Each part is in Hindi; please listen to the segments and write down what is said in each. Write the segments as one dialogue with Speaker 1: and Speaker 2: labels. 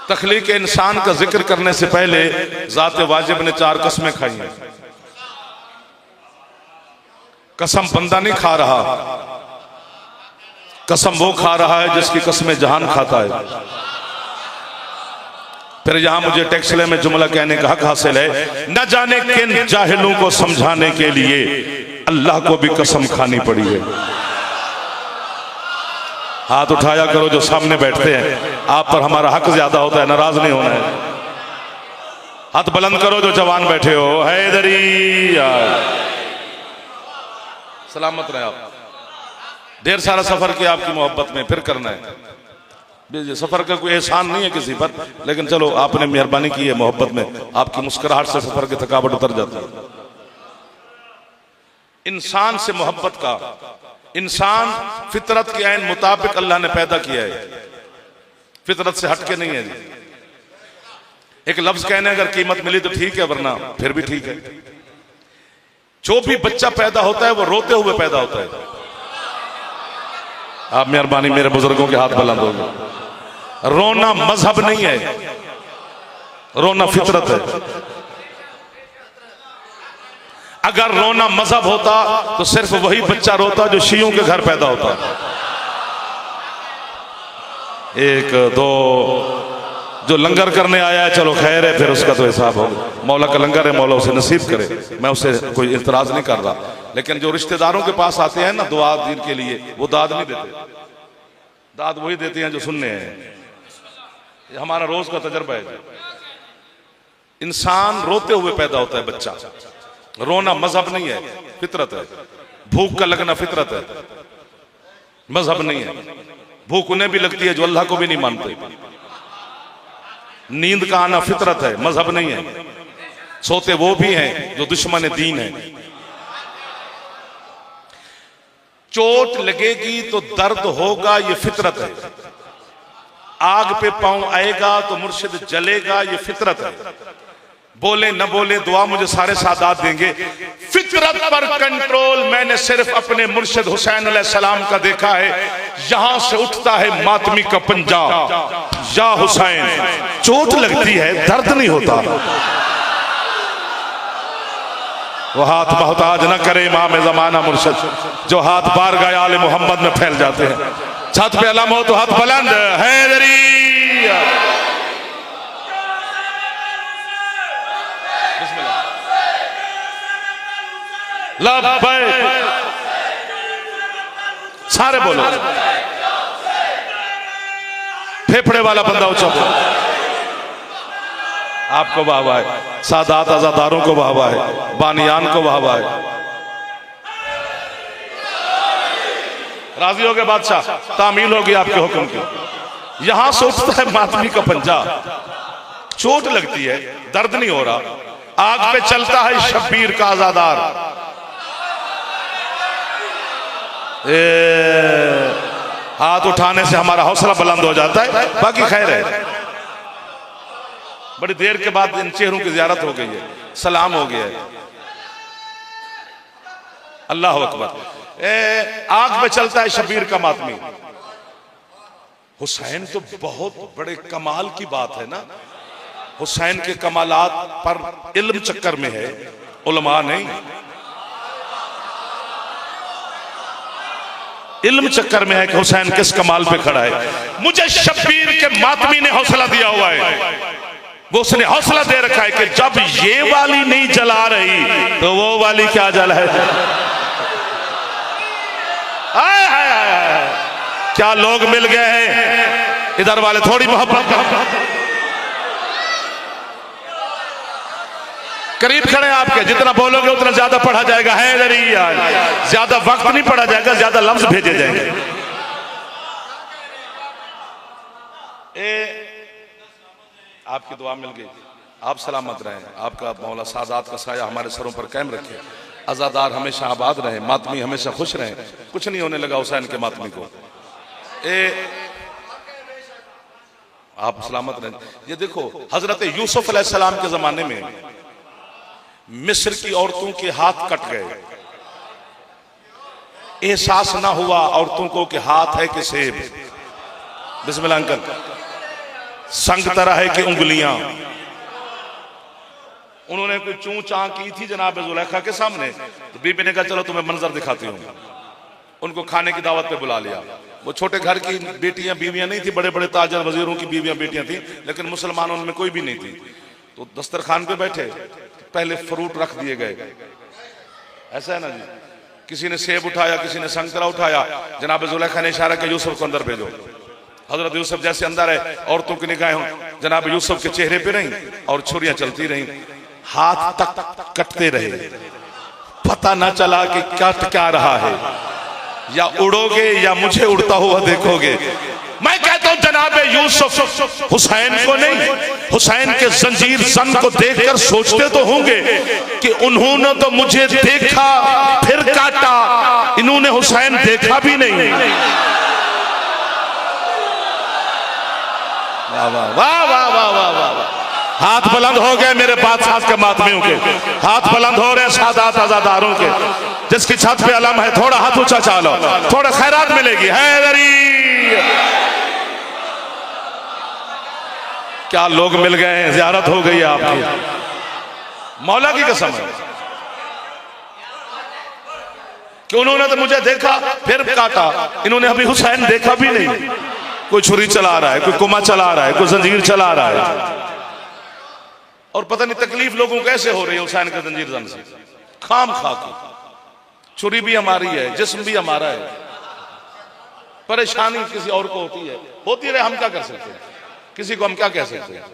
Speaker 1: तख्लीक इंसान का जिक्र करने से पहले ज़ात वाजिब ने 4 कस्में खाई हैं। कसम बंदा नहीं खा रहा, कसम वो खा रहा है जिसकी कसमें जहान खाता है। फिर यहां मुझे टेक्सले में जुमला कहने का हक हासिल है, न जाने किन जाहिलों को समझाने के लिए अल्लाह को भी कसम खानी पड़ी है। हाथ उठाया करो जो सामने बैठते हैं, आप पर हमारा हक ज्यादा होता है, नाराज नहीं होना है। हाथ बुलंद करो जो जवान बैठे हो, हैदरी सलामत रहे आप। ढेर सारा सफर किया आपकी मोहब्बत में, फिर करना है। सफर का कोई एहसान नहीं है किसी पर, लेकिन चलो आपने मेहरबानी की है मोहब्बत में, आपकी मुस्कुराहट से सफर की थकावट उतर जाती है। इंसान से मोहब्बत का, इंसान फितरत के ऐन मुताबिक अल्लाह ने पैदा किया है, फितरत से हटके नहीं है। एक लफ्ज कहने अगर कीमत मिली तो ठीक है, वरना फिर भी ठीक है। जो भी बच्चा पैदा होता है वो रोते हुए पैदा होता है। आप मेहरबानी मेरे बुजुर्गों के हाथ बुलंद होंगे। रोना मजहब नहीं है, रोना फितरत है। अगर रोना मजहब होता तो सिर्फ वही बच्चा रोता जो शियों के घर पैदा होता। 1 2 जो लंगर करने आया है चलो खैर है, फिर उसका तो हिसाब होगा। मौला का लंगर है, मौला उसे नसीब करे, मैं उससे कोई इतराज नहीं कर रहा। लेकिन जो रिश्तेदारों के पास आते हैं ना दुआ दिन के लिए, वो दाद नहीं देते, दाद वही देते हैं जो सुनने हैं। ये हमारा रोज का तजर्बा है। इंसान रोते हुए पैदा होता है बच्चा। रोना मजहब नहीं है, फितरत है। भूख का लगना फितरत है, मजहब नहीं है। भूख उन्हें भी लगती है जो अल्लाह को भी नहीं मानते। नींद का आना फितरत है, मजहब नहीं है। सोते वो भी हैं जो दुश्मन दीन है। चोट लगेगी तो दर्द होगा, ये फितरत है। आग पे पांव आएगा तो मुर्शिद जलेगा, ये फितरत है। बोले न बोले दुआ मुझे सारे सादात देंगे। फितरत पर कंट्रोल मैंने सिर्फ अपने मुर्शिद हुसैन अलैहिस्सलाम का देखा है। यहां से उठता है मातमी का पंजा, या हुसैन। चोट लगती है, दर्द नहीं होता। वो हाथ मोहताज न करे इमाम ज़माना मुर्शिद, जो हाथ बार गए आले मोहम्मद में फैल जाते हैं। छत पे अलम हो तो हाथ बुलंद, हैदरी लब्बैक, सारे बोलो। फेफड़े वाला बंदा ऊंचा बोलो। आपको वाहवा है, सादात आजादारों को वाहवा है, बानियान को वाहवा है। राजी हो गए बादशाह, तामील होगी आपके हुक्म की। यहां से उठता है मातमी का पंजा, चोट लगती है, दर्द नहीं हो रहा। आग पे चलता है शब्बीर का आजादार। हाथ उठाने से हमारा हौसला बुलंद हो जाता है, बाकी खैर है। बड़ी देर के बाद इन चेहरों की ज़ियारत हो गई है, सलाम हो गया है। अल्लाह अकबर। आग पे चलता है शबीर का मातमी। हुसैन तो बहुत बड़े कमाल की बात है ना। हुसैन के कमालात पर इल्म चक्कर में है, उलमा नहीं। इल्म चक्कर में है कि हुसैन किस कमाल पे खड़ा है। मुझे शब्बीर के मातमी ने हौसला दिया हुआ है। वो उसने हौसला दे रखा है कि जब ये वाली नहीं जला रही तो वो वाली क्या जला है। आए हाय हाय, क्या लोग मिल गए हैं। इधर वाले थोड़ी मोहब्बत करीब खड़े आपके, जितना बोलोगे उतना ज्यादा पढ़ा जाएगा। है ज्यादा वक्त नहीं पढ़ा जाएगा, ज्यादा लफ्ज भेजे जाएंगे। आपकी दुआ मिल गई, आप सलामत रहें। आपका मौला सादात का साया हमारे सरों पर कायम रखे। आजादार हमेशा आबाद रहे, मातमी हमेशा खुश रहे। कुछ नहीं होने लगा हुसैन के मातमी को। आप सलामत रहें। ये देखो हजरत यूसुफ अलैहिस्सलाम के जमाने में मिस्र की औरतों के हाथ कट गए। एहसास ना हुआ औरतों को कि हाथ है कि सेब। बिस्मिल्लाह अंकल, संग तरह है कि उंगलियां। उन्होंने कोई चूं चां की थी जनाब जुलेखा के सामने, तो बीबी ने कहा चलो तुम्हें मंजर दिखाती हूँ। उनको खाने की दावत पे बुला लिया। वो छोटे घर की बेटियां बीवियां नहीं थी, बड़े बड़े ताजर वजीरों की बीवियां बेटियां थी, लेकिन मुसलमानों में कोई भी नहीं थी। तो दस्तरखान पे बैठे, पहले फ्रूट रख दिए गए, ऐसा है ना जी। किसी ने सेब उठाया, किसी ने संतरा उठाया। जनाब जुलेखा ने इशारा किया यूसुफ को अंदर भेजो। हजरत यूसुफ जैसे अंदर है, औरतों की निगाहें जनाब यूसुफ के चेहरे पे रही और छुरियां चलती रही, हाथ तक कटते रहे। पता ना चला कि कट क्या रहा है, या उड़ोगे या मुझे उड़ता हुआ देखोगे। मैं कहता हूं जनाब यूसुफ हुसैन को नहीं, हुसैन के जंजीर जन को देखकर सोचते तो होंगे कि उन्होंने तो मुझे देखा फिर काटा, इन्होंने हुसैन देखा भी नहीं। वाह वाह वाह वाह वाह वाह वाह। हाथ बुलंद हो गए मेरे बादशाह के मातमियों के, हाथ बुलंद हो रहे सादात आजादारों के। जिसकी छत पे अलम है थोड़ा हाथ ऊंचा चालो, थोड़ा खैरात मिलेगी। हैदरी क्या लोग मिल गए हैं, ज़ियारत हो गई है आपकी। मौला की कसम है कि उन्होंने तो मुझे देखा फिर काटा, इन्होंने अभी हुसैन देखा भी नहीं। कोई छुरी चला रहा है, कोई कुमा चला रहा है, कोई जंजीर चला रहा है, और पता नहीं तकलीफ लोगों को कैसे हो रही है हुसैन के जंजीर जन से। खाम खा की छुरी भी हमारी है, जिस्म भी हमारा है, परेशानी किसी और को होती रहे, हम क्या कर सकते हैं, किसी को हम क्या कह सकते हैं।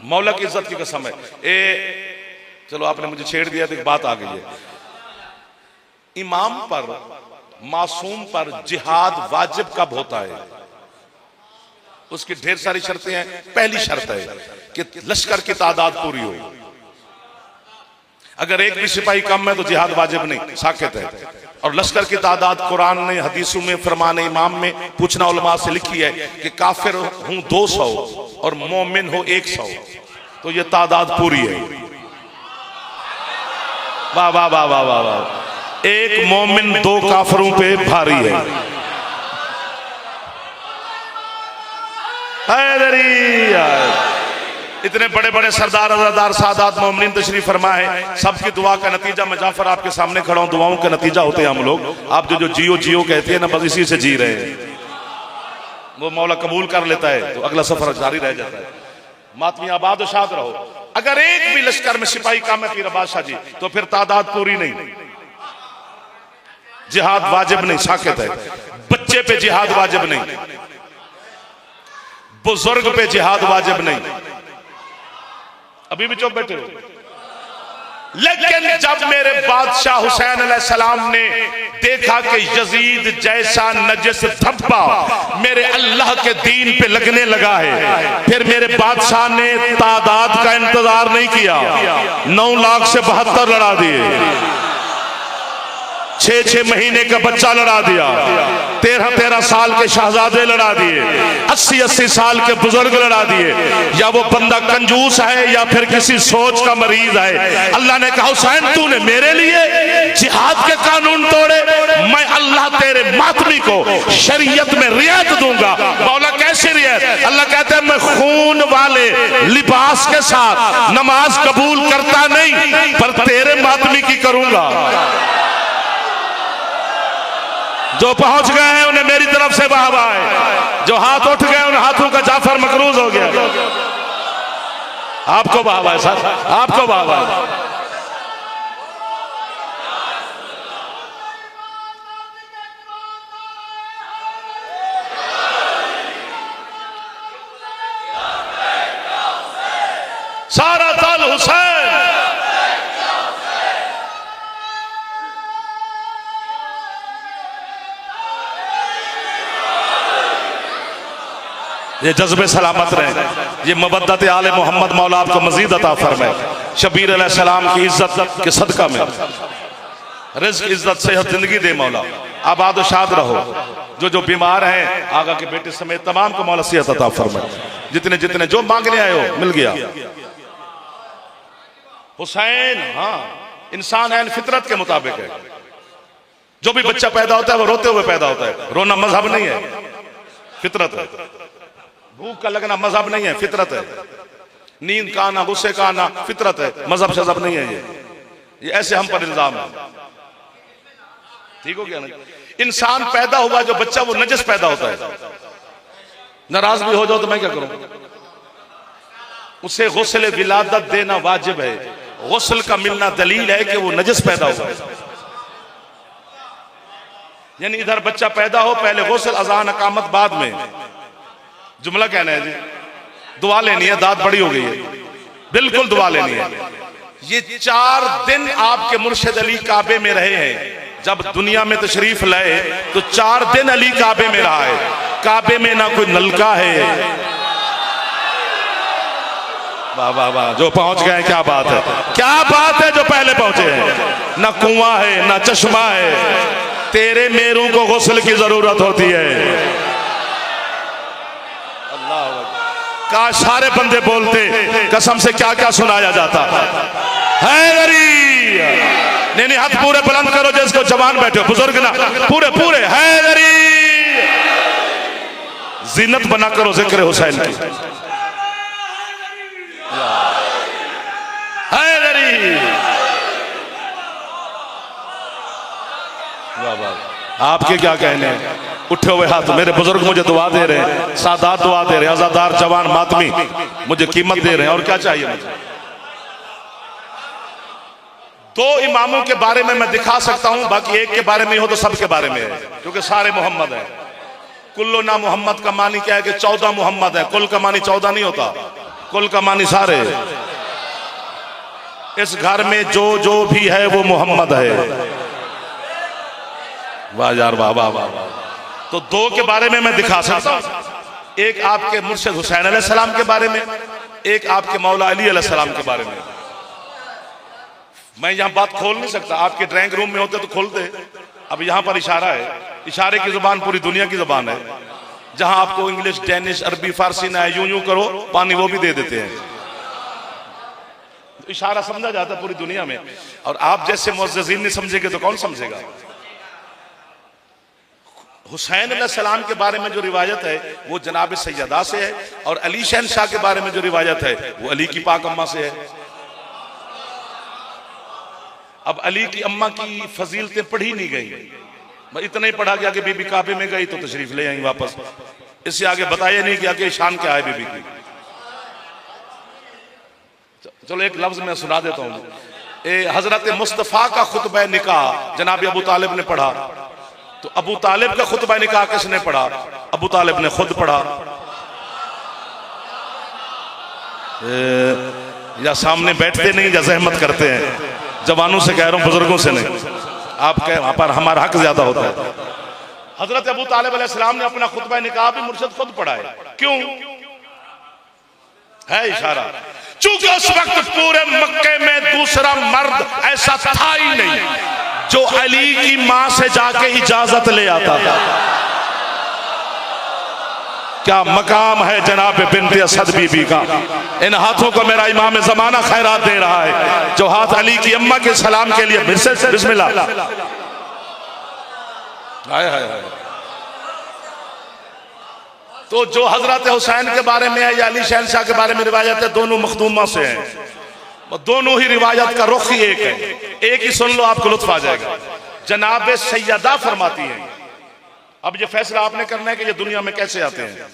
Speaker 1: मौला की इज्जत की कसम है। चलो आपने मुझे छेड़ दिया तो एक बात आ गई है। इमाम पर, मासूम पर जिहाद वाजिब कब होता है? उसकी ढेर सारी शर्तें हैं। पहली शर्त है कि लश्कर की तादाद पूरी हो। अगर एक भी सिपाही कम है तो जिहाद वाजिब नहीं, साकित है। और लश्कर की तादाद कुरान ने, हदीसों में, फरमान इमाम में पूछना उलमा से लिखी है कि काफिर हूं 200 और मोमिन हो 100, तो ये तादाद पूरी है। वाह वाह वाह वाह वाह वाह। एक मोमिन 2 काफिरों पे भारी है। इतने बड़े बड़े सरदार अज़ादार सादात मोमिनीन तशरीफ फरमा है, सबकी दुआ का नतीजा, मैं जाफर आपके सामने खड़ा हूं, दुआओं का नतीजा होते हैं हम लोग। आप जो जियो जियो कहते हैं ना, बस इसी से जी रहे हैं। वो मौला कबूल कर लेता है तो अगला सफर जारी रह जाता है। मातमी आबाद और शाद रहो। अगर एक भी लश्कर में सिपाही कम है पीर बादशाह जी, तो फिर तादाद पूरी नहीं, जिहाद वाजिब नहीं, साकित है। बच्चे पे जिहाद वाजिब नहीं, बुजुर्ग पे जिहाद वाजिब नहीं। अभी भी चुप बैठे हो। लेकिन जब मेरे बादशाह हुसैन अलैहिस्सलाम ने देखा कि यजीद जैसा नजस धब्बा मेरे अल्लाह के दीन पे लगने लगा है, फिर मेरे बादशाह ने तादाद का इंतजार नहीं किया, 9 लाख से 72 लड़ा दिए, 6-6 महीने का बच्चा लड़ा दिया, 13-13 साल के शहजादे लड़ा दिए, 80-80 साल के बुजुर्ग लड़ा दिए। या वो बंदा कंजूस है या फिर किसी सोच का मरीज है। अल्लाह ने कहा हुसैन तूने मेरे लिए जिहाद के कानून तोड़े, मैं अल्लाह तेरे मातमी को शरीयत में रियायत दूंगा। मौला कैसे रियायत? अल्लाह कहते हैं मैं खून वाले लिबास के साथ नमाज कबूल करता नहीं, पर तेरे मातमी की करूंगा। जो पहुंच गए हैं उन्हें मेरी तरफ से वाह-वाह है, जो हाथ उठ गए उन हाथों का जाफर मकरूज हो गया। आपको वाह-वाह है सर, आपको वाह-वाह है। सारा ताल हुसैन। ये जज्बे सलामत रहे, ये मवद्दत आले मोहम्मद मौला आपको मजीद अता फरमाए। शबीर अलैहिस्सलाम की इज्जत के सदका में रिज़्क, इज्जत, सेहत, जिंदगी दे मौला। आबाद शाद रहो। जो बीमार हैं आगा के बेटे समेत तमाम को मौला सेहत अता फरमाए। जितने जितने जो मांगने आए हो मिल गया। हुसैन हाँ इंसान है, फितरत के मुताबिक है। जो भी बच्चा पैदा होता है वो रोते हुए पैदा होता है। रोना मजहब नहीं है, फितरत है। भूख का लगना मजहब नहीं है, फितरत है। नींद का आना, गुस्से का आना फितरत है, मजहब शजहब नहीं है। ये ऐसे हम पर इल्जाम है। ठीक हो गया ना? इंसान पैदा हुआ जो बच्चा वो नजस पैदा होता है। नाराज भी हो जाओ तो मैं क्या करूं? उसे गुस्ल विलादत देना वाजिब है। गुस्ल का मिलना दलील है कि वो नजस पैदा हुआ है। यानी इधर बच्चा पैदा हो, पहले गुस्ल, अजान, अकामत बाद में। जुमला कहना है जी, दुआ लेनी है, दाद बड़ी हो गई है, बिल्कुल दुआ लेनी है। ये 4 दिन आपके मुर्शिद अली काबे में रहे हैं। जब दुनिया में तशरीफ लाए तो 4 दिन अली काबे में रहा है। काबे में ना कोई नलका है, वाह वाह वाह, जो पहुंच गए क्या बात है, क्या बात है जो पहले पहुंचे हैं। ना कुआं है ना चश्मा है, तेरे मेरू को गुस्ल की जरूरत होती है। अल्लाह, काश सारे बंदे बोलते, कसम से क्या क्या सुनाया जाता है। नहीं, हाथ पूरे बुलंद करो जिसको जवान बैठे हो, बुजुर्ग ना, पूरे पूरे हैदरी। जीनत बना करो जिक्र हुसैन की। हैदरी, आपके क्या कहने हैं? उठे हुए हाथ, मेरे बुजुर्ग मुझे दुआ दे रहे हैं, सादात दुआ दे रहे हैं, आजादार जवान मातमी मुझे कीमत दे रहे हैं। और क्या चाहिए मुझे? 2 इमामों के बारे में मैं दिखा सकता हूं, बाकी एक के बारे में हो तो सब के बारे में है, क्योंकि सारे मोहम्मद हैं। कुल्लो ना मोहम्मद का मानी क्या है कि 14 मोहम्मद है। कुल का मानी 14 नहीं होता, कुल का मानी सारे। इस घर में जो जो भी है वो मोहम्मद है। वाह यार, वाह वाह वाह। तो 2 के बारे में मैं दिखा सकता हूं, एक आपके मुर्शिद हुसैन अलैहिस्सलाम के बारे में, एक आपके मौला अली अलैहिस्सलाम के बारे में। मैं यहां बात खोल नहीं सकता, आपके ड्राइंग रूम में होते तो खोलते। अब यहां पर इशारा है, इशारे की जुबान पूरी दुनिया की जुबान है। जहां आपको इंग्लिश, डेनिश, अरबी, फारसी ना है, यूं यूं करो पानी वो भी दे देते हैं। इशारा समझा जाता है पूरी दुनिया में। और आप जैसे मुअज़्ज़िज़ीन नहीं समझेंगे तो कौन समझेगा? हुसैन अलैहिस्सलाम के बारे में जो रिवायत है वो जनाब सैयदा से है, और अली शहंशाह के बारे में जो रिवायत है वो अली की पाक अम्मा से है। अब अली की अम्मा की फजीलतें पढ़ी नहीं गई, इतना ही पढ़ा गया कि बीबी काबे में गई तो तशरीफ ले आई वापस। इससे आगे बताया नहीं गया कि शान क्या है बीबी की। चलो एक लफ्ज मैं सुना देता हूँ। हजरत मुस्तफ़ा का खुतबा निकाह जनाब अबू तालिब ने पढ़ा, तो अबू तालिब का खुतबा निकाह किसने पढ़ा? अबू तालिब ने खुद पढ़ा। या सामने बैठते नहीं या जहमत करते हैं। जवानों से कह रहा हूं, बुजुर्गों से नहीं। आपके वहां पर हमारा हक ज्यादा होता है। हजरत अबू तालिब अलैहिस्सलाम ने अपना खुतबा निकाह भी मुर्शिद खुद पढ़ा है। क्यों है? इशारा, चूंकि उस वक्त पूरे मक्के में दूसरा मर्द ऐसा था ही नहीं जो अली की मां से जाके इजाजत ले आता था। क्या मकाम है जनाब बिन्ते असद बीबी का। इन हाथों को मेरा इमाम जमाना खैरात दे रहा है, जो हाथ अली की अम्मा के सलाम के लिए बिस्मिल्लाह। हाय हाय हाय। तो जो हजरत हुसैन के बारे में है या अली शहंशाह के बारे में रिवायत है, दोनों मखदूमा से हैं। दोनों ही रिवायत का रुख ही एक है। एक ही सुन लो, आपको लुत्फ आ जाएगा। जनाब सैयदा फरमाती हैं, अब ये फैसला आपने करना है कि ये दुनिया में कैसे आते हैं।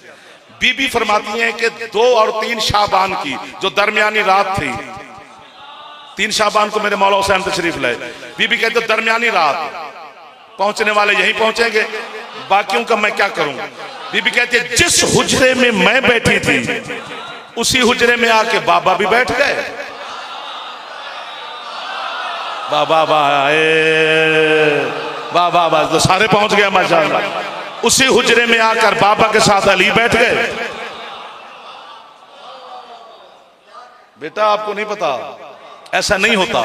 Speaker 1: बीबी फरमाती हैं कि 2 और 3 शाबान की जो दरमियानी रात थी, 3 शाबान को मेरे मौला हुसैन तशरीफ लाए। बीबी कहते दरमियानी रात पहुंचने वाले यहीं पहुंचेंगे, बाकियों का मैं क्या करूं। बीबी कहती है जिस हुजरे में मैं बैठी थी उसी हुजरे में आके बाबा भी बैठ गए। बाबा वाह वाह वाह, तो सारे पहुंच गए माशाअल्लाह। उसी हुजरे में आकर बाबा के साथ अली बैठ गए। बेटा आपको नहीं पता, ऐसा नहीं होता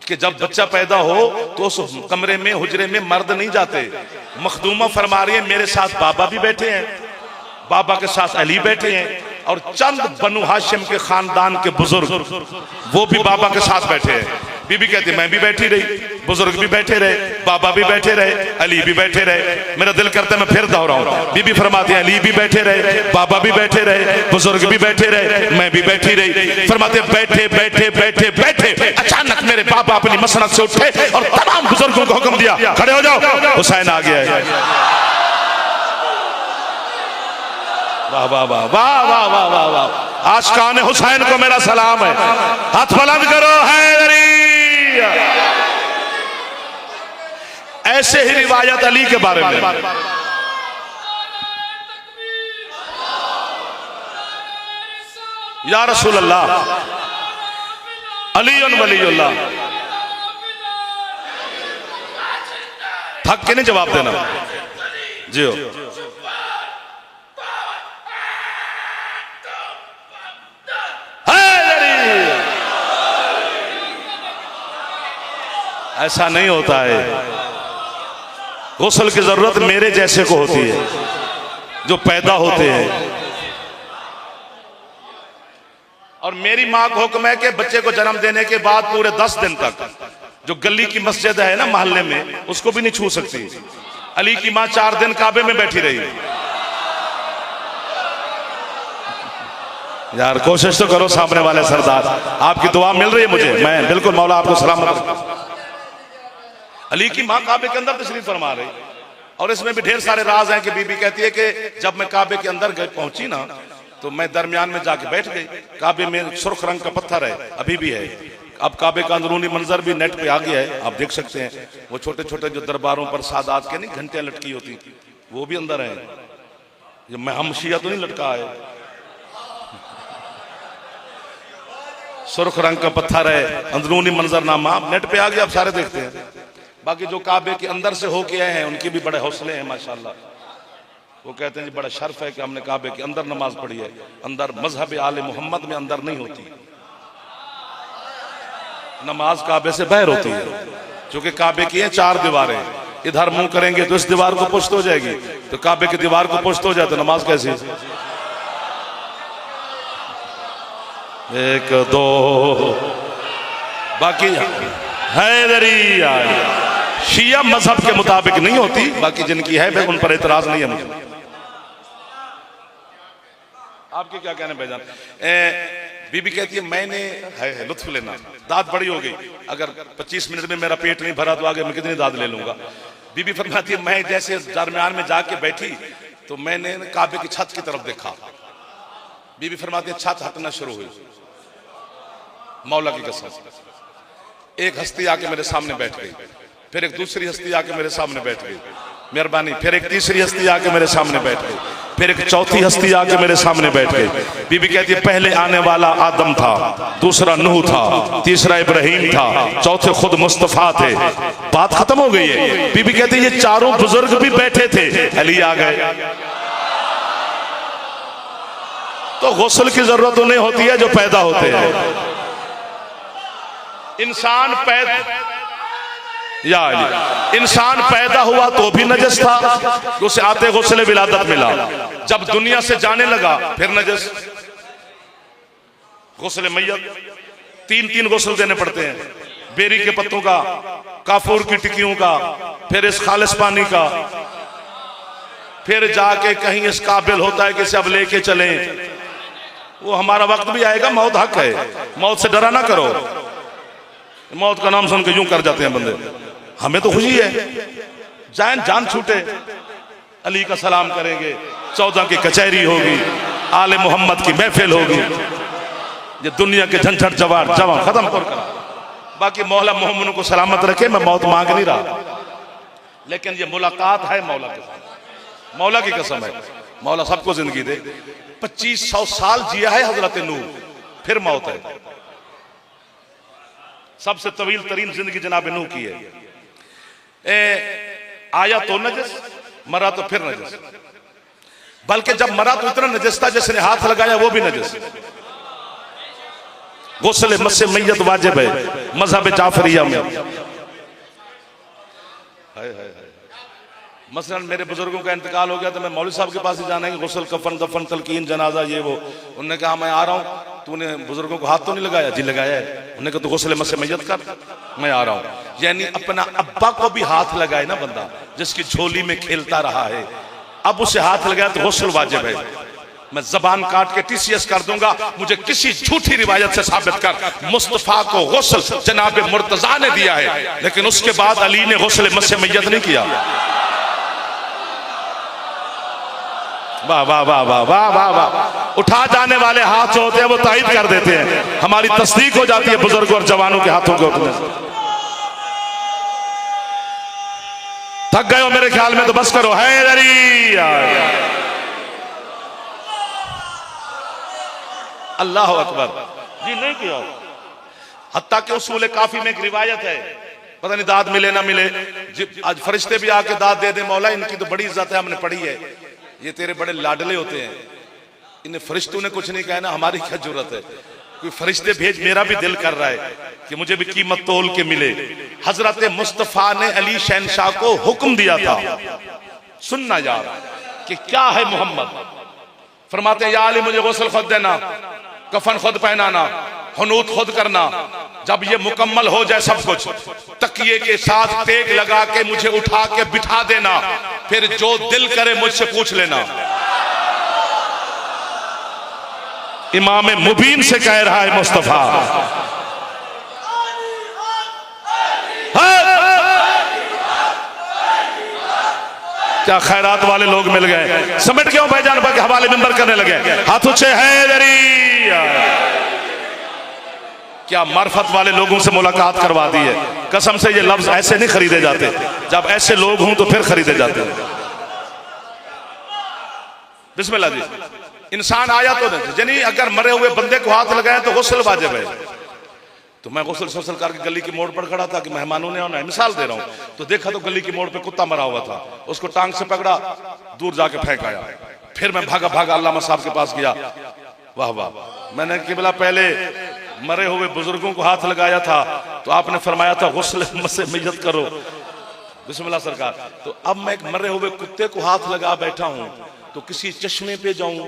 Speaker 1: कि जब बच्चा पैदा हो तो उस कमरे में, हुजरे में मर्द नहीं जाते। मखदूमा फरमा रही है मेरे साथ बाबा भी बैठे हैं, बाबा के साथ अली बैठे हैं, और चंद बनु हाशिम के खानदान के बुजुर्ग वो भी बाबा के साथ बैठे हैं। बीबी कहती मैं भी बैठी रही, बुजुर्ग भी बैठे रहे, बाबा भी बैठे रहे, अली भी बैठे रहे। मेरा दिल करता है मैं फिर दोहराऊं। बीबी फरमाती है अली भी बैठे रहे, बाबा भी बैठे रहे, बुजुर्ग भी बैठे रहे, मैं भी बैठी रही। फरमाते बैठे बैठे बैठे बैठे अचानक मेरे बाबा अपनी मसनद से उठे और तमाम बुजुर्गों को हुक्म दिया खड़े हो जाओ, हुसैन आ गया है। वाह वाह वाह वाह वाह वाह वाह वाह। आशिकाने हुसैन को मेरा सलाम है। हाथ बुलंद करो हैदरी। ऐसे ही रिवायत अली के बारे में, या रसूल अल्लाह अली वलीउल्लाह। थक के नहीं जवाब देना जी हो। ऐसा नहीं होता है। गुस्ल की जरूरत मेरे जैसे को होती है जो पैदा होते हैं। और मेरी माँ को हुक्म है कि बच्चे को जन्म देने के बाद पूरे 10 दिन तक जो गली की मस्जिद है ना मोहल्ले में, उसको भी नहीं छू सकती। अली की माँ 4 दिन काबे में बैठी रही। यार कोशिश तो करो सामने वाले सरदार, आपकी दुआ मिल रही है मुझे, मैं बिल्कुल मौला आपको सलामत रखे। अली की माँ काबे के अंदर तशरीफ फरमा रही, और इसमें भी ढेर सारे राज हैं कि बीबी कहती है कि जब मैं काबे के अंदर पहुंची ना तो मैं दरमियान में जाके बैठ गई। काबे में सुर्ख रंग का पत्थर है, अभी भी है। अब काबे का अंदरूनी मंजर भी नेट पे आ गया है, आप देख सकते हैं। वो छोटे छोटे जो दरबारों पर सादात के नहीं घंटियां लटकी होती, वो भी अंदर है। ये मैं हम शिया तो नहीं लटका है, सुर्ख रंग का पत्थर है, अंदरूनी मंजरनामा नेट पे आ गया, आप सारे देखते हैं। बाकी जो काबे के अंदर से होके आए हैं उनके भी बड़े हौसले हैं माशाल्लाह। वो कहते हैं जी बड़ा शर्फ है कि हमने काबे के अंदर नमाज पढ़ी है। अंदर मजहब आले मोहम्मद में अंदर नहीं होती नमाज, काबे से बाहर होती है। क्योंकि काबे की है 4 दीवारें, इधर मुंह करेंगे तो इस दीवार को पुष्ट हो जाएगी, तो काबे की दीवार को पुष्ट हो जाए तो नमाज कैसी? 1 2 बाकी हैदरी शिया मजहब के मुताबिक नहीं होती, बाकी जिनकी है उन पर एतराज नहीं है मुझे। आपके क्या कहने भाईजान? बीबी कहती है मैंने है लुत्फ लेना, दाद बड़ी हो गई, अगर 25 मिनट में मेरा पेट नहीं भरा तो आगे मैं कितनी दाद ले लूंगा। बीबी फरमाती है मैं जैसे दरमियान में जाके बैठी तो मैंने काबे की छत की तरफ देखा। बीबी फरमाती है छत हटना शुरू हुई, मौला की कसम। एक हस्ती आके मेरे सामने बैठ गई, फिर एक दूसरी हस्ती आके मेरे सामने बैठ गई, मेहरबानी। फिर एक तीसरी हस्ती आके मेरे सामने बैठ गई, फिर एक चौथी हस्ती आके मेरे सामने बैठ गई। बीबी कहती है पहले आने वाला आदम था, दूसरा नूह था, तीसरा इब्राहिम था, चौथे खुद मुस्तफा थे। बात खत्म हो गई है। बीबी कहती है ये चारों बुजुर्ग भी बैठे थे, अली आ गए। तो गुस्ल की जरूरत उन्हें होती है जो पैदा होते हैं। इंसान पैदा हुआ तो भी नजस था, उसे आते गुस्ले विलादत मिला। जब दुनिया से जाने लगा फिर नजस। गुस्ले मैयत 3 गुस्ल देने पड़ते हैं, बेरी के पत्तों का, काफूर की टिक्कियों का, फिर इस खालिस पानी का, फिर जाके कहीं इस काबिल होता है कि इसे अब लेके चलें। वो हमारा वक्त भी आएगा, मौत हक है, मौत से डरा ना करो। मौत का नाम सुन के यूं कर जाते हैं बंदे, हमें तो खुशी है जान छूटे। अली का सलाम करेंगे, 14 की कचहरी होगी, आले मोहम्मद की महफिल होगी, ये दुनिया के झंझट जवार खत्म कर। बाकी मौला मोहम्मद को सलामत रखे, मैं मौत मांग नहीं रहा, लेकिन ये मुलाकात है मौला के साथ। मौला की कसम है, मौला सबको जिंदगी दे। 2500 साल जिया है हजरत नूह, फिर मौत है। सबसे तवील तरीन जिंदगी जनाब नूह की है। आया तो नजस, मरा तो फिर नजस, बल्कि जब मरा तो इतना नजस था जिसने हाथ लगाया वो भी नजस। गुस्ल मस्से मैयत वाजिब है मजहब जाफरिया में। मसलन मेरे बुजुर्गों का इंतकाल हो गया तो मैं मौलवी साहब के पास ही जाना है, गुस्ल कफन दफन तलकीन जनाजा ये वो। उन्होंने कहा मैं आ रहा हूँ, तूने बुजुर्गों को हाथ तो नहीं लगाया? जी लगाया है। उन्होंने कहा तो गुस्ल मसे मैयत कर, मैं आ रहा हूं। यानी अपना अब्बा को भी हाथ लगाए ना बंदा, जिसकी झोली में खेलता रहा है, अब उसे हाथ लगाया तो गुस्ल वाजिब है। मैं जबान काट के TCS कर दूंगा, मुझे किसी झूठी रिवायत से साबित कर मुस्तफा को गुस्ल जनाब मुर्तजा ने दिया है, लेकिन उसके बाद अली ने गुस्ल मसे मैयत नहीं किया। वाह वाह वाह वाह वाह वाह वाह। उठा जाने वाले हाथ जो होते हैं वो तायद कर देते हैं, हमारी तस्दीक हो जाती है बुजुर्गों और जवानों के हाथों के उठने से। थक गए हो मेरे ख्याल में तो बस करो। हैदरी अल्लाह अकबर। जी नहीं किया। हत्ता के उसूल काफी में एक रिवायत है, पता नहीं दाद मिले ना मिले, आज फरिश्ते भी आके दाद दे दे, मौला इनकी तो बड़ी इज्जत है, हमने पढ़ी है, ये तेरे बड़े लाडले होते हैं, इन्हें फरिश्तों ने कुछ नहीं कहा ना, हमारी क्या जरूरत है, कोई फरिश्ते भेज, मेरा भी दिल कर रहा है कि मुझे भी कीमत तोल के मिले। हजरत मुस्तफा ने अली शहनशाह को हुक्म दिया था, सुनना यार कि क्या है मोहम्मद। फरमाते हैं या अली मुझे गुस्ल खुद देना, कफन खुद पहनाना, हुनूत खुद करना, जब ये मुकम्मल हो जाए सब कुछ, तकिए के साथ टेक लगा के मुझे उठा के बिठा देना, फिर जो दिल करे मुझसे पूछ लेना। इमाम मुबीन से कह रहा है मुस्तफा। क्या खैरात वाले लोग मिल गए, समेट क्यों भाईजान के हवाले मिंबर करने लगे, हाथ ऊंचे हैदरी। क्या मार्फत वाले लोगों से मुलाकात करवा दी है, कसम से ये लफ्ज ऐसे नहीं खरीदे जाते, जब ऐसे लोग हों तो फिर खरीदे जाते हैं। बिस्मिल्लाह जी। इंसान आया तो नहीं, अगर मरे हुए बंदे को हाथ लगाए तो गुस्ल वाजिब है। तो मैं गुस्ल सुसल करके गली की मोड़ पर खड़ा था कि मेहमानों ने आना है, मिसाल दे रहा हूं, तो देखा तो गली की मोड़ पे कुत्ता मरा हुआ था, उसको टांग से पकड़ा, दूर जाके फेंक आया। फिर मैं भागा भागा अल्लामा साहब के पास गया। वाह वाह। मैंने किबला पहले मरे हुए बुजुर्गों को हाथ लगाया था तो आपने फरमाया था गुस्ल मसे मैयत करो, बिस्मिल्लाह सरकार। तो अब मैं एक मरे हुए कुत्ते को हाथ लगा बैठा हूं, तो किसी चश्मे पे जाऊं,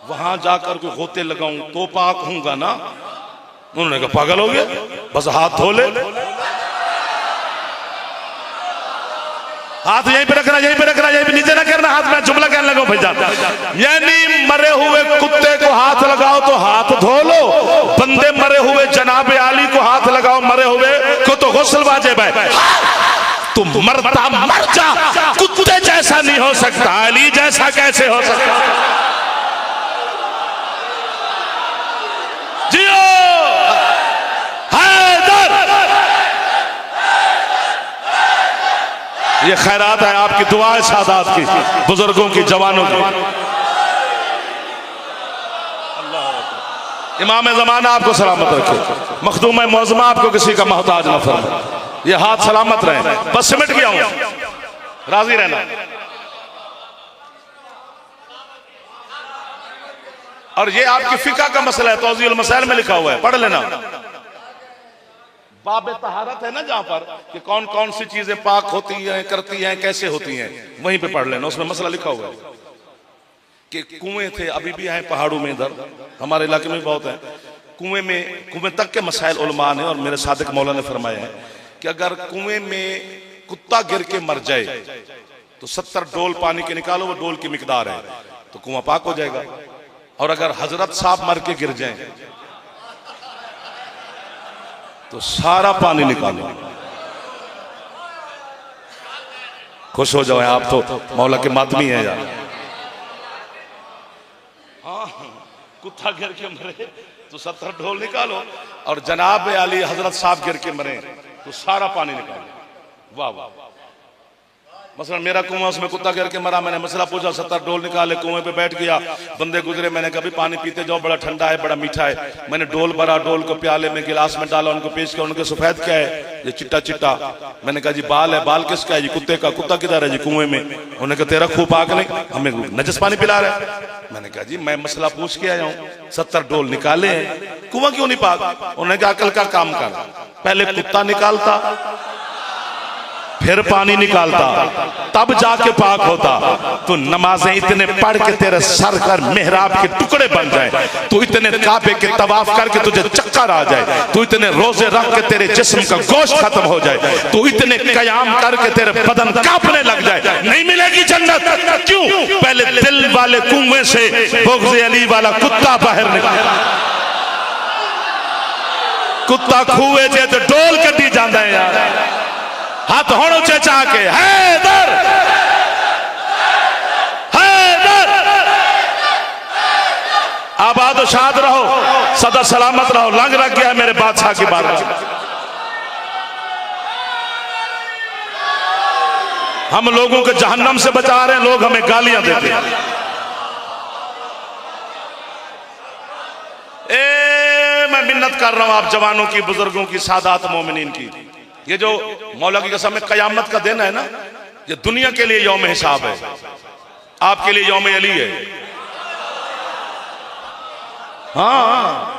Speaker 1: वहां जाकर के गोते लगाऊं तो पाक होऊंगा ना? उन्होंने कहा पागल हो गया, बस हाथ धो ले, हाथ यहीं पे रखना, यहीं पे रखना, यहीं पे नीचे ना करना हाथ। में जुमला कहने लगा भाईजान, यानी मरे हुए कुत्ते को हाथ लगाओ तो हाथ धो लो, बंदे मरे हुए जनाब आली को हाथ लगाओ, मरे हुए को तो गुस्ल वाजिब है। तुम मरता मर जा, कुत्ते जैसा नहीं हो सकता, अली जैसा कैसे हो सकता? जियो ये खैरात है आपकी, दुआ है सादात की, बुजुर्गों की, जवानों की। इमाम ज़माना आपको सलामत रखे, मखदूम मौज़मा आपको किसी का मोहताज न फरमाए, ये हाथ सलामत रहे। बस सिमट गया हूं, राजी रहना। और ये आपकी फिका का मसला है, तौज़ीउल मसाइल में लिखा हुआ है, पढ़ लेना। बाबे तहारत है ना जहां पर कि कौन कौन सी चीजें पाक होती हैं, करती हैं, कैसे होती हैं, वहीं पे पढ़ लेना, उसमें मसला लिखा हुआ है कि कुएं थे, अभी भी हैं पहाड़ों में, इधर हमारे इलाके में बहुत है कुएं में, कुएं तक के मसाइल उलमा ने और मेरे सादिक मौला ने फरमाया है कि अगर कुएं में कुत्ता गिर के मर जाए तो 70 डोल पानी के निकालो, वो डोल की मिकदार है, तो कुआं पाक हो जाएगा। और अगर हजरत साहब मर के गिर जाए तो सारा पानी निकालो। खुश हो जाओ आप तो मौला के मातमी है यार। हाँ, कुत्ता गिर के मरे तो 70 ढोल निकालो, और जनाब आली हजरत साहब गिर के मरे तो सारा पानी निकालो। वाह वाह। मसलन मेरा कुआं, उसमें कुत्ता गिर के मरा, मैंने मसला पूछा, 70 डोल निकाले, कुएं पे बैठ गया, बंदे गुजरे, मैंने कहा पानी पीते जाओ, बड़ा ठंडा है, बड़ा मीठा है। मैंने डोल भरा, डोल को प्याले में गिलास में डाला, उनको पेश किया, उनके सफेद क्या है? ये चिट्टा चिट्टा। मैंने कहा जी बाल है। बाल किसका है जी? कुत्ते का। कुत्ता किधर है जी? कुएं में। उन्होंने कहा तेरा खूब पाक नहीं, हमें नजस पानी पिला रहा है। मैंने कहा जी मैं मसला पूछ के आया हूँ, 70 डोल निकाले हैं, कुआं क्यों नहीं पाक? उन्होंने कहा अकल का काम कर, पहले कुत्ता निकालता फिर पानी निकालता, तब जाके पाक होता। तो नमाजें इतने पढ़ के तेरे सर कर मेहराब के टुकड़े बन जाए, तू इतने काबे के तवाफ करके तुझे चक्कर आ जाए, तू इतने रोजे रख के तेरे जिस्म का गोश्त खत्म हो जाए, तू इतने कयाम करके तेरे बदन कांपने लग जाए, नहीं मिलेगी जन्नत। क्यों? पहले दिल वाले कुएं से बुग़्ज़ अली वाला कुत्ता बाहर निकला। कुत्ता खूए जे तो डोल कटी जाता है यार, हाथ होड़ ऊंचे चाह के हैदर हैदर, आबाद और शाद रहो, सदा सलामत रहो। लंग रख गया मेरे बादशाह की बात। हम लोगों को जहन्नम से बचा रहे हैं, लोग हमें गालियां देते हैं। मैं मिन्नत कर रहा हूं आप जवानों की, बुजुर्गों की, सादात मोमिनीन की। ये जो मौला की कसम है कयामत का दिन है ना, ये दुनिया के लिए यौम हिसाब है, आपके लिए यौम अली है। हाँ,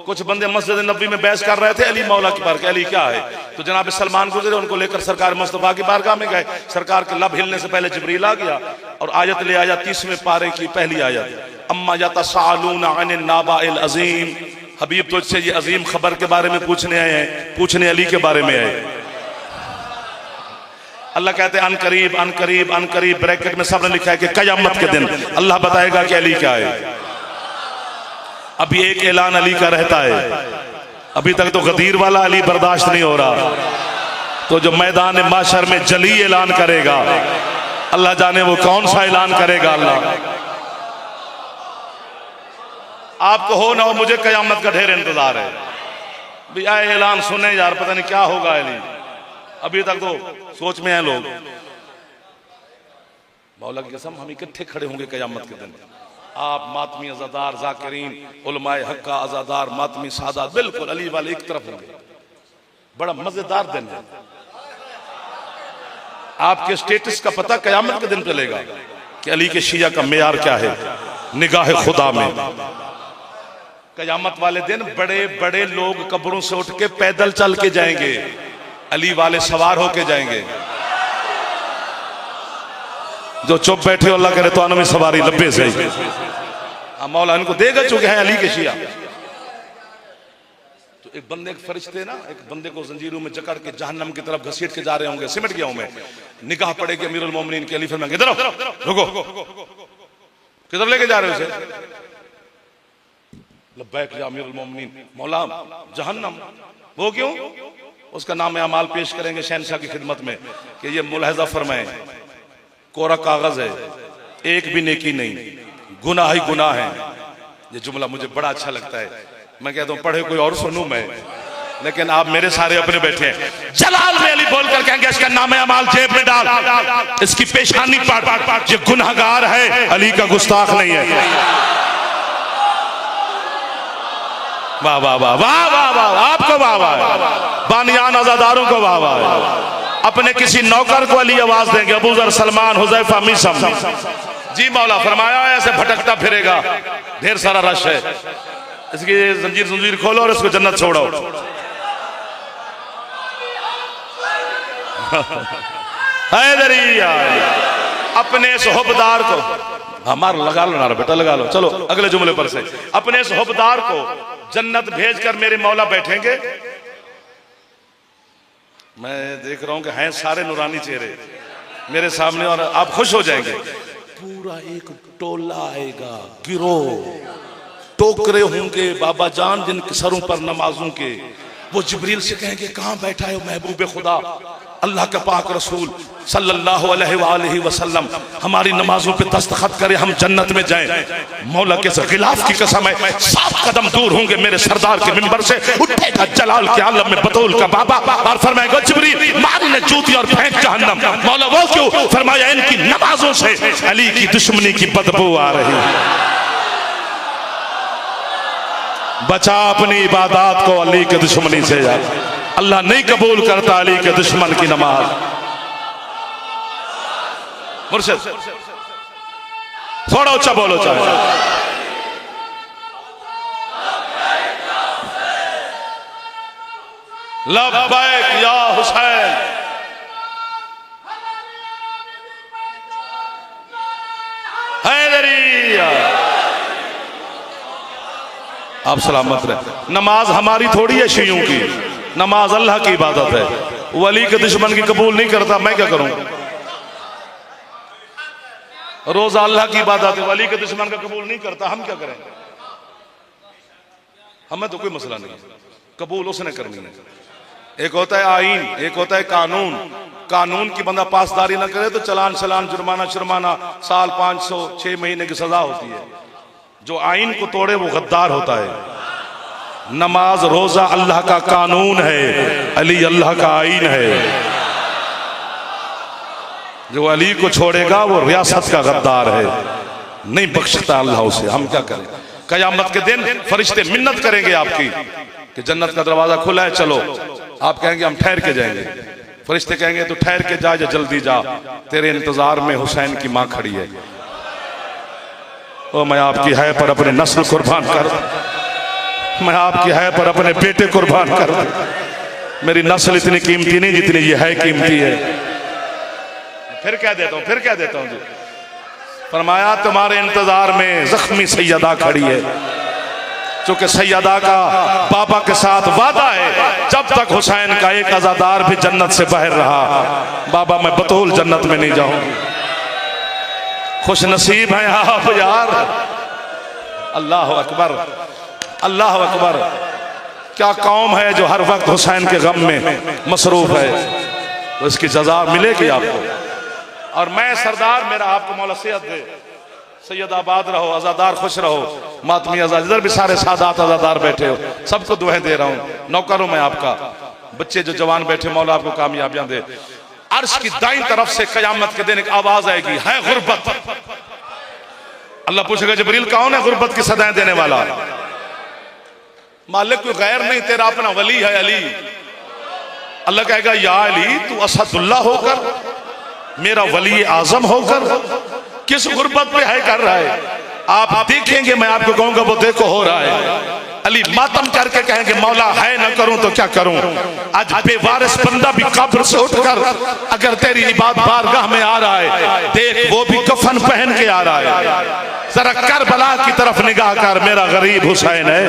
Speaker 1: कुछ बंदे मस्जिद नबी में बहस कर रहे थे अली मौला की बारगाह, अली क्या है? तो जनाब सलमान गुजरे, उनको लेकर सरकार मुस्तफा की बारगाह में गए। सरकार के लब हिलने से पहले जिब्रील आ गया और आयत ले आया, 30वें पारे की पहली आयत, अम्मा यतसाअलूना अनिन नाबाइल अज़ीम। हबीब तुझसे ये अजीम खबर के बारे में पूछने आए हैं, पूछने अली के बारे में आए। अल्लाह कहते हैं अनकरीब अनकरीब अनकरीब, ब्रैकेट में सबने लिखा है कि कयामत के दिन अल्लाह बताएगा कि अली क्या है। अभी एक ऐलान अली का रहता है, अभी तक तो गदीर वाला अली बर्दाश्त नहीं हो रहा, तो जो मैदान माशर में जली ऐलान करेगा, अल्लाह जाने वो कौन सा ऐलान करेगा। अल्लाह आपको हो ना हो, मुझे कयामत का ढेर इंतजार है। भी आए ऐलान सुने यार, पता नहीं क्या होगा अली। अभी तक तो सोच में हैं लोग। मौला की कसम हम इकट्ठे खड़े होंगे कयामत के दिन। आप मातमी अज़ादार ज़ाकिरीन, उलमाए हक्का अज़ादार, मातमी सादात, बिल्कुल अली वाले एक तरफ होंगे। बड़ा मजेदार दिन है। आपके स्टेटस का पता कयामत के दिन चलेगा कि अली के शिया का मेयार क्या है निगाह खुदा में। कयामत वाले दिन बड़े बड़े लोग कब्रों से उठ के पैदल चल के जाएंगे, अली वाले सवार होके जाएंगे। जो चुप बैठे हो अल्लाह करे तो आनमी सवारी लब्बे से मौला इनको देगा, चूंकि है अली के शिया। तो एक बंदे के फरिश्ते ना एक बंदे को जंजीरों में जकड़ के जहन्नम की तरफ घसीट के जा रहे होंगे। सिमट गया हूं मैं, निगाह पड़ेगी अमीरुल मोमिनीन के अली, फिर मैं किधर रुको, किधर लेके जा रहे हो उसे? लब्बैक या अमीरुल मोमिनीन। मौला जहन्नम, वो क्यों? उसका नाम अमाल पेश करेंगे शहनशाह की खिदमत में कि ये मुलाहजा फरमाए, कोरा कागज है, एक भी नेकी नहीं, गुनाह ही गुनाह है। ये जुमला मुझे बड़ा अच्छा लगता है। मैं कहता हूँ पढ़े कोई और सुनूं मैं, लेकिन आप मेरे सारे अपने बैठे हैं। जलाल में अली बोल कर कहेंगे इसका नाम अमाल जेब में डाल, इसकी पेशानी पाट, ये गुनाहगार है, अली का गुस्ताख नहीं है। वाह वाह वाह वाह वाह वाह, आपको वाह वाह, बानियान अज़ादारों को वाह वाह। अपने किसी नौकर को अली आवाज देंगे, अबू ज़र, सलमान, हुज़ैफा, मीसम। जी मौला फरमाया ऐसे भटकता फिरेगा, ढेर सारा रश है, इसकी जंजीर जंजीर खोलो और इसको जन्नत छोड़ो। अपने इस हुब्बदार को, हमारा लगा लो ना बेटा, लगा लो। चलो अगले जुमले पर से, अपने इस हुब्बदार को जन्नत भेजकर मेरे मौला बैठेंगे। मैं देख रहा हूं कि हैं सारे नूरानी चेहरे मेरे सामने और आप खुश हो जाएंगे। पूरा एक टोला आएगा, गिरोह, टोकरे होंगे बाबा जान जिनके सरों पर नमाजों के। वो जिब्रील से कहेंगे कहां बैठा है महबूब खुदा, अल्लाह का पाक रसूल सल्लल्लाहु अलैहि वसल्लम हमारी नमाजों पे दस्तखत करे, हम जन्नत में जाएं। मौला के गिलाफ की कसम है, 7 कदम दूर होंगे मेरे सरदार के मिंबर से, उठेगा जलाल के आलम में बतौल का बाबा और फरमाएगा जिब्रील मार ले जूती और फेंक जहन्नम। मौला वो क्यों? फरमाया इनकी नमाजों से अली की दुश्मनी की बदबू आ रही है। बचा अपनी इबादत को अली के दुश्मनी से यार, अल्लाह नहीं कबूल करता अली के दुश्मन की नमाज। मुर्शिद थोड़ा ऊंचा बोलो चाहे। लब्बैक या हुसैन, आप सलामत रहे। नमाज हमारी थोड़ी है शियों की, नमाज अल्लाह की इबादत है। वली के दुश्मन की कबूल नहीं करता, मैं क्या करूं? रोजा अल्लाह की इबादत है, वली के दुश्मन का कबूल नहीं करता, हम क्या करें? हमें तो कोई मसला नहीं, कबूल उसने करनी है। एक होता है आईन, एक होता है कानून। कानून की बंदा पासदारी ना करे तो चलान चलान, जुर्माना शुर्माना, साल 500 6 महीने की सजा होती है। जो आईन को तोड़े वो गद्दार होता है। नमाज रोजा अल्लाह का कानून है, अली अल्लाह का आईन है। जो अली को छोड़ेगा वो रियासत का गद्दार है, नहीं बख्शता अल्लाह उसे। हम क्या करें? कयामत के दिन फरिश्ते मिन्नत करेंगे आपकी कि जन्नत का दरवाजा खुला है, चलो। आप कहेंगे हम ठहर के जाएंगे। फरिश्ते कहेंगे तो ठहर के जा या जल्दी जा, तेरे इंतजार में हुसैन की मां खड़ी है। ओ मैं आपकी है पर अपने नस्ल कुर्बान कर, मैं आपकी है पर अपने बेटे कुर्बान कर। मेरी नस्ल इतनी कीमती नहीं जितनी ये है कीमती है। फिर कह देता हूं, फिर कह देता हूं जी। फरमाया तुम्हारे इंतजार में जख्मी सैयदा खड़ी है, क्योंकि सैयदा का बाबा के साथ वादा है, जब तक हुसैन का एक अज़ादार भी जन्नत से बाहर रहा, बाबा मैं बतूल जन्नत में नहीं जाऊंगी। खुश नसीब है आप यार। अल्लाह अकबर, अल्लाह अकबर। क्या कौम है जो हर वक्त हुसैन के गम में मसरूफ है, तो इसकी जज़ा मिलेगी आपको। और मैं सरदार, मेरा आपको मौला सेहत दे, सैयद आबाद रहो, आजादार खुश रहो, मातमी आजाद। इधर भी सारे सादात आजादार बैठे हो, सबको दुआएं दे रहा हूं, नौकर हूं मैं आपका। बच्चे जो जवान बैठे, मौला आपको कामयाबियां दे। अर्श की दाईं तरफ से कयामत के दिन एक आवाज आएगी, है गुर्बत। अल्लाह पूछेगा जिब्रील कौन है गुर्बत की सदाएं देने वाला? मालिक कोई गैर नहीं, तेरा अपना वली है अली। अल्लाह कहेगा या अली तू असदुल्लाह होकर, मेरा वली आजम होकर किस गुर्बत पे है कर रहा है? आप देखेंगे, मैं आपको कहूंगा वो देखो हो रहा है। अली मातम करके कहेंगे मौला है ना करूं तो क्या करूं? आज बेवारिस बंदा भी कब्र से उठकर अगर तेरी इबादत बारगाह में आ रहा है, देख वो भी कफन पहन के आ रहा है। जरा करबला की तरफ निगाह कर, मेरा गरीब हुसैन है,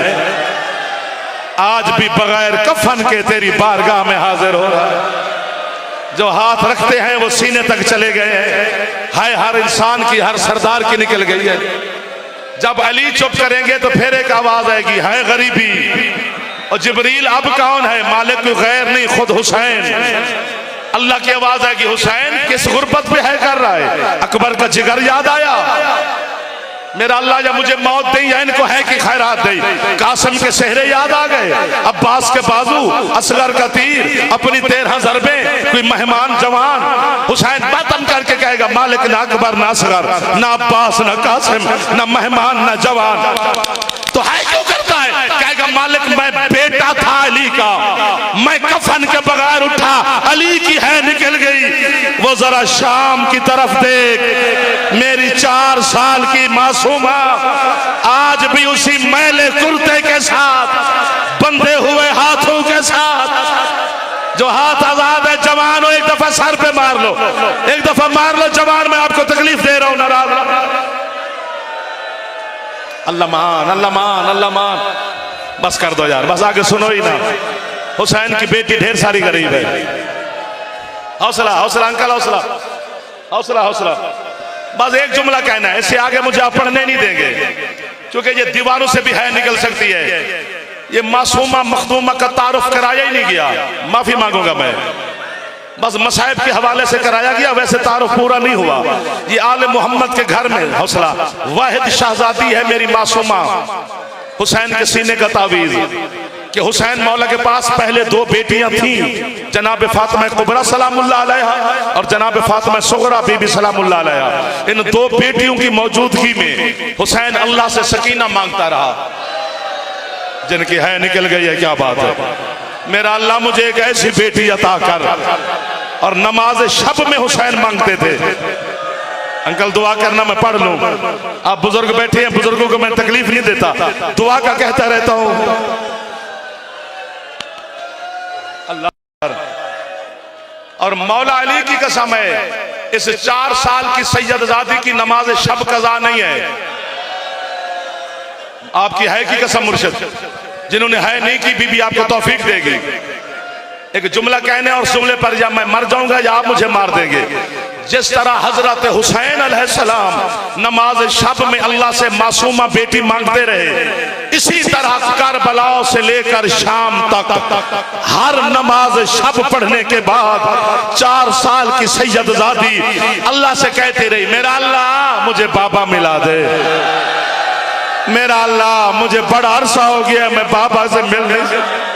Speaker 1: आज भी बगैर कफन के तेरी बारगाह में हाजिर हो रहा है। जो हाथ रखते हैं वो सीने तक चले गए हैं, हाय हर इंसान की, हर सरदार की निकल गई है। जब अली चुप करेंगे तो फिर एक आवाज आएगी, है गरीबी। और जिब्रील अब कौन है? मालिक कोई गैर नहीं, खुद हुसैन। अल्लाह की आवाज आएगी, हुसैन किस गुर्बत पे है कर रहा है? अकबर का जिगर याद आया, मेरा अल्लाह या मुझे मौत दे या इनको है कि खैरात दे। कासिम के सेहरे याद आ गए, अब्बास के बाजू, असगर का तीर, अपनी 13 ज़रबें, कोई मेहमान जवान। हुसैन बातम करके कहेगा मालिक ना अकबर ना असगर ना अब्बास ना कासिम ना मेहमान ना जवान, तो है क्यों करता है? कहेगा मालिक मैं बेटा था अली का, मैं कफन के बगैर उठा, अली की है निकल गई। वो जरा शाम की तरफ देख, मेरी 4 साल की मासूमा आज भी उसी मैले कुर्ते के साथ, बंधे हुए हाथों के साथ। जो हाथ आजाद है जवान हो, एक दफा सर पे मार लो, एक दफा मार लो जवान, मैं आपको तकलीफ दे रहा हूं, नाराज। अल्लाह मान, अल्लाह मान, अल्लाह मान। बस कर दो यार, बस आगे सुनो ही ना। हुसैन की बेटी ढेर सारी गरीब है। हौसला हौसला अंकल, हौसला हौसला हौसला। बस एक जुमला कहना है, इससे आगे मुझे आप पढ़ने नहीं देंगे, क्योंकि ये दीवारों से भी है निकल सकती है। ये मासूमा मखदूमा का तारुफ कराया ही नहीं गया, माफी मांगूंगा मैं। बस मसाइब के हवाले से कराया गया, वैसे तारुफ पूरा नहीं हुआ। ये आले मोहम्मद के घर में हौसला, वाहिद शहजादी है मेरी मासूमा, हुसैन के सीने का तावीज। कि हुसैन मौला के पास पहले 2 बेटियां थीं, जनाब फातिमा कुबरा सलामुल्लाह अलैहा और जनाब फातिमा सुगरा बीबी सलामुल्लाह अलैहा। इन 2 बेटियों की मौजूदगी में हुसैन अल्लाह से सकीना मांगता रहा, जिनकी है निकल गई है। क्या बात है, मेरा अल्लाह मुझे एक ऐसी बेटी अता कर। और नमाज शब में हुसैन मांगते थे, अंकल दुआ करना मैं पढ़ लूं। आप बुजुर्ग बैठे हैं, बुजुर्गों को मैं तकलीफ नहीं देता, दुआ का कहता रहता हूं। अल्लाह और मौला अली की कसम है, इस 4 साल की सैयदजादी की नमाज शब कज़ा नहीं है। आपकी है की कसम मुर्शिद, जिन्होंने है नहीं की बीबी आपको तौफीक देगी। एक जुमला कहने और जुमले पर या मैं मर जाऊंगा या आप मुझे मार देंगे। जिस तरह हजरत हुसैन अलैहिस्सलाम नमाज शब में अल्लाह से मासूमा बेटी मांगते रहे, इसी तरह करबला से लेकर शाम तक हर नमाज शब पढ़ने के बाद 4 साल की सैयदजादी अल्लाह से कहती रही, मेरा अल्लाह मुझे बाबा मिला दे, मेरा अल्लाह मुझे बड़ा अरसा हो गया मैं बाबा से मिल नहीं सकती।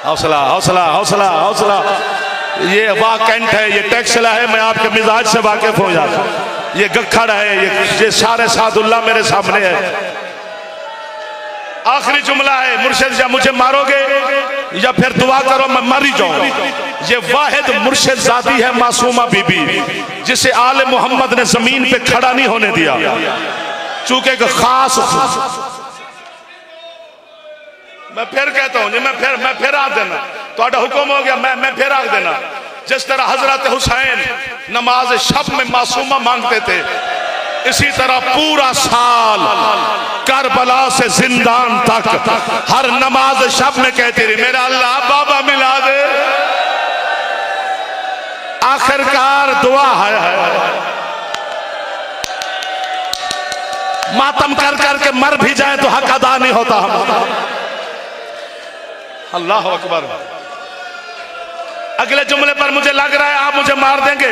Speaker 1: हौसला हौसला हौसला हौसला, ये वाकंठ है, ये टैक्सला है, मैं आपके मिजाज से वाकिफ हो जाता हूं। ये गखड़ है, ये सारे सादुल्ला मेरे सामने है। आखिरी जुमला है, मुर्शिद या मुझे मारोगे या फिर दुआ करो मैं मर ही जाऊं। ये वाहिद मुर्शिद जाती है मासूमा बीबी, जिसे आले मोहम्मद ने जमीन पे खड़ा नहीं होने दिया, चूंकि एक खास। मैं फिर कहता हूं जी, मैं फिर आख देना, तो हुक्म हो गया, मैं फिर आख देना। जिस तरह हजरत हुसैन नमाज शब में मासूमा मांगते थे, इसी तरह पूरा साल करबला से जिंदान तक हर नमाज शब में कहती रही, मेरा अल्लाह बाबा मिला दे। आखिरकार दुआ है, मातम कर करके मर भी जाए तो हक अदा नहीं होता हमारा। अल्लाह अकबर। अगले जुमले पर मुझे लग रहा है आप मुझे मार देंगे,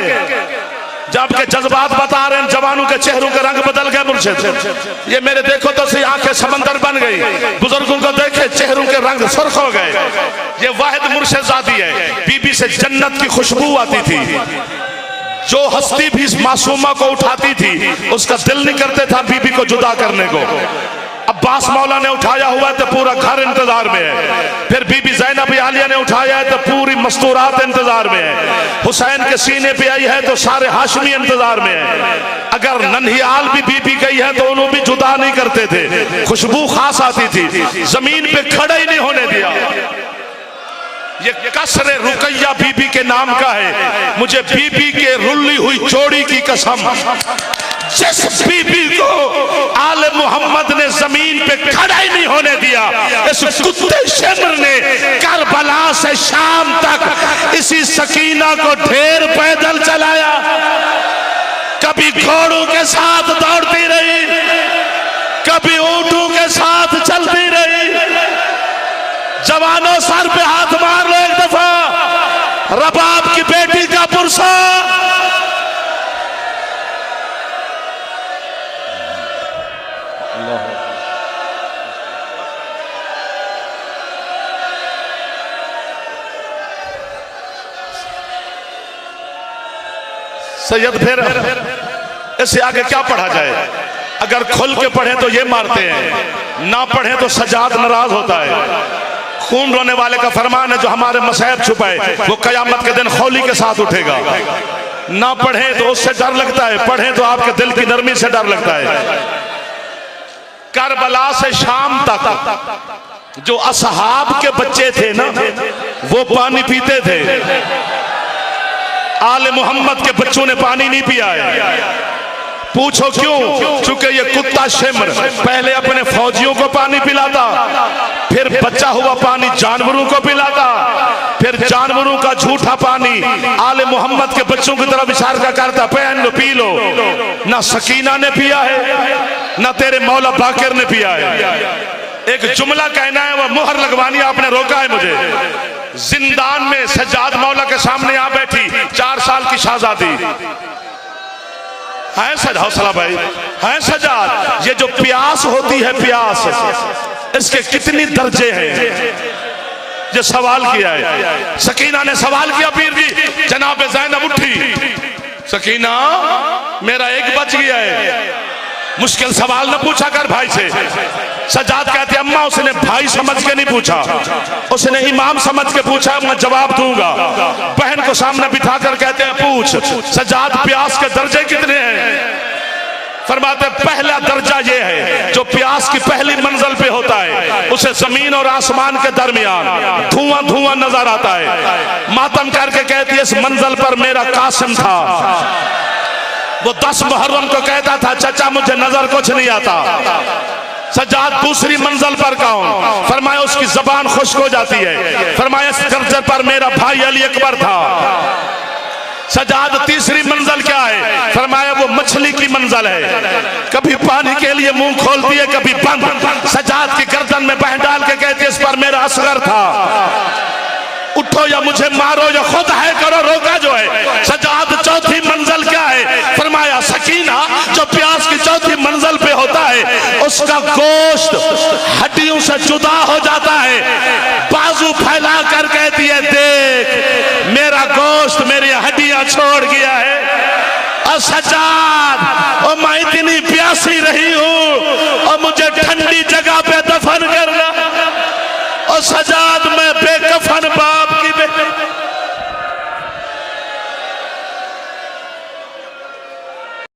Speaker 1: जबकि जज्बात बता रहे हैं जवानों के चेहरों के रंग बदल गए मुर्शिद। ये मेरे देखो तो सी आंखें समंदर बन गई, बुजुर्गों को देखे चेहरों के रंग सुर्ख हो गए। ये वाहिद मुर्शिद जाती है, बीबी से जन्नत की खुशबू आती थी। जो हस्ती भी इस मासूमा को उठाती थी उसका दिल नहीं करते था बीबी को जुदा करने को। अब्बास मौला ने उठाया हुआ है तो पूरा घर इंतजार में है, फिर बीबी ज़ैनब आलिया ने उठाया है तो पूरी मस्तूरात इंतजार में है, हुसैन के सीने पे आई है तो सारे हाशमी इंतजार में है। अगर नन्हियाल भी बीबी गई है तो उन्होंने भी जुदा नहीं करते थे, खुशबू खास आती थी, जमीन पे खड़ा ही नहीं होने दिया। ये कसरे रुकैया बीबी के नाम का है, मुझे बीबी के रुल्ली हुई चोड़ी की कसम, जिस बीबी को आले मोहम्मद ने जमीन पे खड़ा ही नहीं होने दिया, इस कुत्ते शिमर ने करबला से शाम तक इसी सकीना को ढेर पैदल चलाया। कभी घोड़ों के साथ दौड़ती रही, कभी ऊंटों के साथ चलती रही। जवानों सर पे हाथ मार लो एक दफा, रबाब की बेटी का पुरसा। सैयद फिर इससे आगे क्या पढ़ा जाए? अगर खुल के पढ़े तो ये मारते हैं, ना पढ़े तो सजाद नाराज होता है। खून रोने वाले का फरमान है, जो हमारे मसैब छुपाए वो कयामत के दिन खौली के साथ उठेगा। ना पढ़े तो उससे डर लगता है, पढ़े तो आपके दिल की नरमी से डर लगता है। करबला से शाम तक जो असहाब के बच्चे थे ना, वो पानी पीते थे, आले मोहम्मद के बच्चों ने पानी नहीं पिया है। पूछो क्यों? चूंकि ये कुत्ता शिमर पहले अपने फौजियों को पानी पिलाता, फिर बचा हुआ पानी जानवरों को पिलाता, फिर जानवरों का झूठा पानी आले मोहम्मद के बच्चों की तरफ इशारा करता, पहन लो पी लो। ना सकीना ने पिया है, ना तेरे मौला बाकिर ने पिया है। एक जुमला कहना है, वह मुहर लगवानी आपने रोका है मुझे। जिंदान में सज्जाद मौला के सामने आ बैठी 4 साल की शहजादी है। हौसला भाई है सजाद। ये जो प्यास होती है, प्यास इसके कितनी दर्जे हैं, ये सवाल किया है। सकीना ने सवाल किया, पीर जी जनाब ज़ैनब उठी, सकीना मेरा एक बच गया है। मुश्किल सवाल न पूछा कर भाई से। सजाद कहते अम्मा उसने भाई समझ के नहीं पूछा, उसने इमाम समझ के पूछा, मैं जवाब दूंगा। बहन को सामने बिठा कर कहते हैं पूछ। सजाद प्यास के दर्जे कितने हैं? फरमाते पहला दर्जा ये है, जो प्यास की पहली मंजिल पे होता है, उसे जमीन और आसमान के दरमियान धुआं धुआं नजर आता है। मातम करके कहती है इस मंजिल पर मेरा कासिम था, वो 10 मुहर्रम को कहता था चाचा मुझे नजर कुछ नहीं आता। सज्जाद दूसरी मंजिल पर कौन? फरमाया उसकी जबान खुश्क हो जाती है। फरमाया इस कर्ज पर मेरा भाई अली अकबर था। सज्जाद तीसरी मंजिल क्या है? फरमाया वो मछली की मंजिल है, कभी पानी के लिए मुंह खोलती है कभी बंद। सज्जाद की गर्दन में बह डाल के कहती है इस पर मेरा असगर था, उठो या मुझे मारो या खुद है करो, रोका जो है। सज्जाद चौथी मंजिल क्या है? फरमाया सकीना जो प्यास की चौथी मंजिल पे होता है उसका गोश्त हड्डियों से जुदा हो जाता है, बाजू फैला कर कहती है देख मेरा गोश्त मेरी हड्डियां छोड़ गया है। और सज्जाद और मैं इतनी प्यासी रही हूं